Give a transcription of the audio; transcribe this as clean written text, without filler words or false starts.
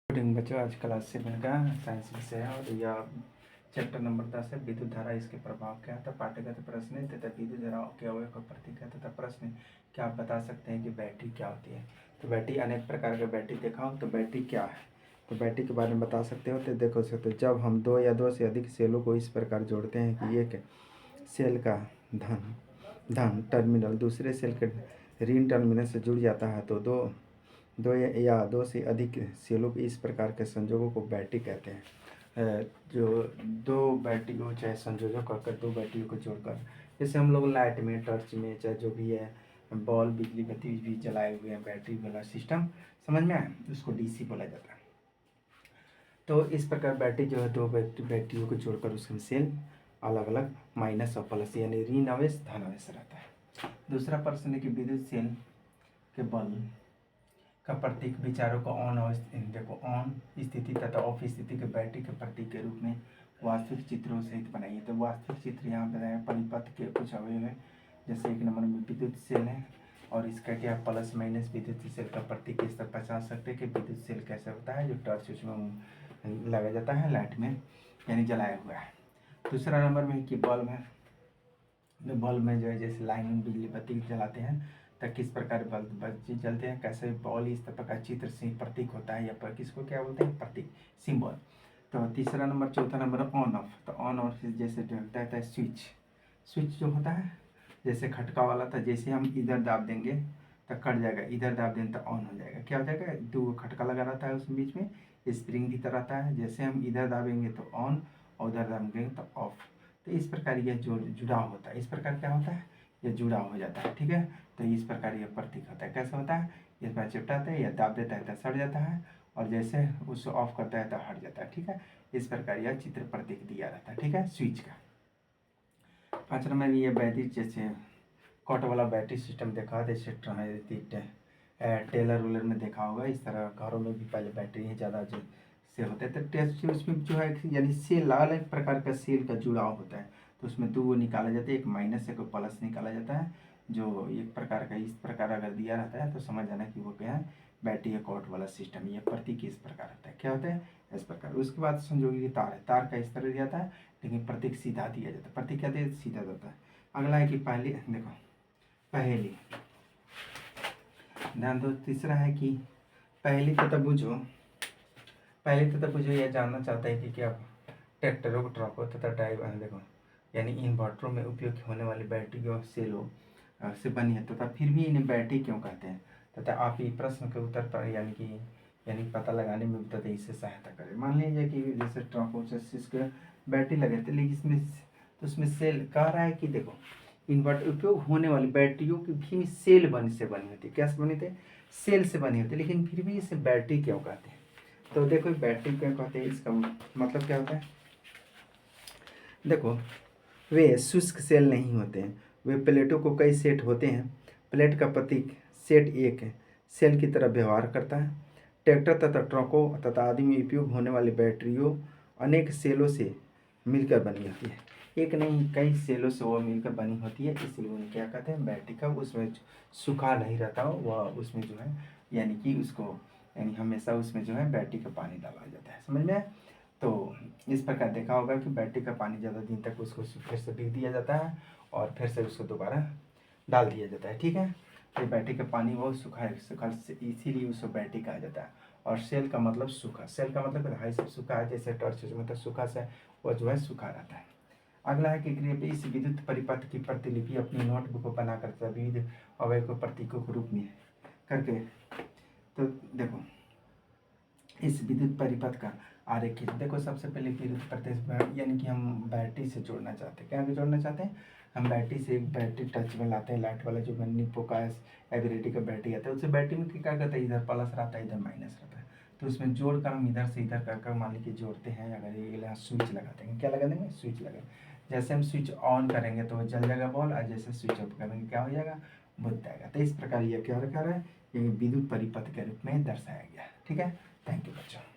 Good बच्चों, आज class 7 का साइंस विषय है और यह चैप्टर नंबर 10 है। विद्युत धारा, इसके प्रभाव क्या था। पाठ्यगत प्रश्न तथा विद्युत धारा के अवयव का प्रतीक है तथा प्रश्न क्या आप बता सकते हैं कि बैटरी क्या होती है। तो बैटरी अनेक प्रकार का बैटरी देखा हो, तो बैटरी क्या है, तो बैटरी के बारे में बता सकते हो। तो देखो सकते हो, जब हम दो या दो से अधिक सेलों को इस प्रकार जोड़ते हैं कि एक सेल का धन टर्मिनल दूसरे सेल के ऋण टर्मिनल से जुड़ जाता है, तो दो या दो से अधिक सेलों के इस प्रकार के संयोगों को बैटरी कहते हैं। जो दो बैटरी को चाहे संयोजक कर दो बैटरियों को जोड़कर, जैसे हम लोग लाइट में, टॉर्च में, चाहे जो भी है, बॉल, बिजली बत्ती भी जलाए हुए हैं, बैटरी वाला सिस्टम समझ में आए, उसको डीसी बोला जाता है। तो इस प्रकार बैटरी जो है दो बैटरियों को जोड़कर उसमें सेल अलग अलग माइनस और प्लस यानी ऋण आवेश धन आवेश रहता है। दूसरा प्रश्न है कि विद्युत सेल के बल का प्रतीक विचारों को ऑन और देखो ऑन स्थिति तथा ऑफ स्थिति के बैटरी के प्रतीक के रूप में वास्तविक चित्रों सहित बनाइए। तो वास्तविक चित्र यहाँ बताया परिपथ के कुछ अवयव है, जैसे एक नंबर में विद्युत सेल है और इसका क्या प्लस माइनस विद्युत सेल का प्रतीक इस तरह पहचान सकते हैं कि विद्युत सेल कैसे होता है, जो टॉर्च उसमें लगा जाता है लाइट में यानी जलाया हुआ है। दूसरा नंबर में कि बल्ब है, बल्ब में जो है जैसे लाइन में बिजली बत्ती जलाते हैं तो किस प्रकार बल्ब जलते हैं, कैसे बॉल इस तरह का चित्र से प्रतीक होता है या पर किसको क्या बोलते हैं, प्रतीक, सिंबल। तो तीसरा नंबर, चौथा नंबर ऑन ऑफ। तो ऑन ऑफ जैसे होता है स्विच, स्विच जो होता है जैसे खटका वाला था, जैसे हम इधर दाब देंगे तो कट जाएगा, इधर दाब देंगे तो ऑन हो जाएगा। क्या हो जाएगा, दो खटका लगा रहता है उसमें बीच में स्प्रिंग की तरह रहता है, जैसे हम इधर दाबेंगे तो ऑन और उधर दाबेंगे तो ऑफ। तो इस प्रकार यह जुड़ाव होता है, इस प्रकार क्या होता है, यह जुड़ाव हो जाता है। ठीक है, तो इस प्रकार यह प्रतीक होता है। कैसा होता है, इस बार चिपटाते हैं या दाब देता है तो सड़ जाता है, और जैसे उसको ऑफ करता है तो हट जाता है। ठीक है, इस प्रकार यह चित्र प्रतीक दिया रहता है। ठीक है, स्विच का। 5 नंबर में ये बैटरी जैसे कॉट वाला बैटरी सिस्टम देखा, जैसे टेलर रूलर में देखा होगा, इस तरह घरों में भी पहले बैटरी ही ज़्यादा जो से होते थे। टेस्ट उसमें जो है यानी सेल अलग अलग प्रकार का सेल का जुड़ाव होता है, तो उसमें दो निकाला जाता है, एक माइनस एक प्लस निकाला जाता है। जो एक प्रकार का इस प्रकार अगर दिया रहता है तो समझ जाना कि वो क्या है, बैटरी या कॉट वाला सिस्टम। ये प्रतीक इस प्रकार होता है, क्या होता है, इस प्रकार। उसके बाद संयोगी तार है, तार का इस तरह दिया जाता है लेकिन प्रतीक सीधा दिया जाता है। प्रतीक क्या दिया, सीधा जाता है। अगला है कि पहली, देखो पहेली, ध्यान दो। तीसरा है कि पहली तथा बुझो, पहले तथा बुझो यह जानना चाहता है कि क्या ट्रैक्टरों को ट्रकों तथा ड्राइवर देखो यानी इन्वर्टरों में उपयोग होने वाली बैटरियों सेलों से बनी है तथा फिर भी इन्हें बैटरी क्यों कहते हैं, तथा आप ये प्रश्न के उत्तर पर यानी पता लगाने में तथा इससे सहायता करें। मान लीजिए कि जैसे ट्रकों से बैटरी लगे थे, लेकिन इसमें तो उसमें सेल कह रहा है कि देखो इन्वर्टर उपयोग होने वाली बैटरियों की भी सेल से बनी होती है। क्या से बनी थे, सेल से बनी होती है, लेकिन फिर भी इसे बैटरी क्यों कहते हैं। तो देखो बैटरी क्यों कहते हैं, इसका मतलब क्या होता है। देखो वे शुष्क सेल नहीं होते हैं, वे प्लेटों को कई सेट होते हैं। प्लेट का प्रतीक सेट एक है, सेल की तरह व्यवहार करता है। ट्रैक्टर तथा ट्रकों तथा आदि में उपयोग होने वाली बैटरियों अनेक सेलों से मिलकर बनी होती है, एक नहीं कई सेलों से वो मिलकर बनी होती है, इसलिए उन्हें क्या कहते हैं, बैटरी का। उसमें सूखा नहीं रहता हो वह, उसमें जो है यानी कि उसको यानी हमेशा उसमें जो है बैटरी का पानी डाला जाता है, समझ में। तो इस प्रकार देखा होगा कि बैटरी का पानी ज़्यादा दिन तक उसको फिर से भिग दिया जाता है और फिर से उसको दोबारा डाल दिया जाता है। ठीक है, तो बैटरी का पानी वो सूखा इसीलिए उसको बैटरी कहा जाता है। और सेल का मतलब सूखा, सेल का मतलब हाई सब सूखा है, जैसे टॉर्च मतलब सूखा से वो जो है सूखा रहता है। अगला है कि इस विद्युत परिपथ की प्रतिलिपि अपनी नोटबुक को बनाकर विविध अवयव को प्रतीकों के रूप में करके, तो देखो इस विद्युत परिपथ का आरेख खींच। देखो सबसे पहले विद्युत परिपथ यानी कि हम बैटरी से जोड़ना चाहते हैं, क्या जोड़ना चाहते हैं, हम बैटरी से एक बैटरी टच में लाते हैं, लाइट वाला जो निप्पो का एवरेडी का बैटरी आता है, उससे बैटरी में क्या करता है, इधर प्लस रहता है इधर माइनस रहता है, तो उसमें जोड़कर हम इधर से इधर कर मान लीजिए जोड़ते हैं। अगर ये यहाँ स्विच लगा देंगे, क्या लगा देंगे, स्विच लगा, जैसे हम स्विच ऑन करेंगे तो जल जाएगा बॉल, और जैसे स्विच ऑफ करेंगे क्या हो जाएगा, बुझ जाएगा। तो इस प्रकार ये क्या रखा है, ये विद्युत परिपथ के रूप में दर्शाया गया। ठीक है, थैंक यू बच्चों।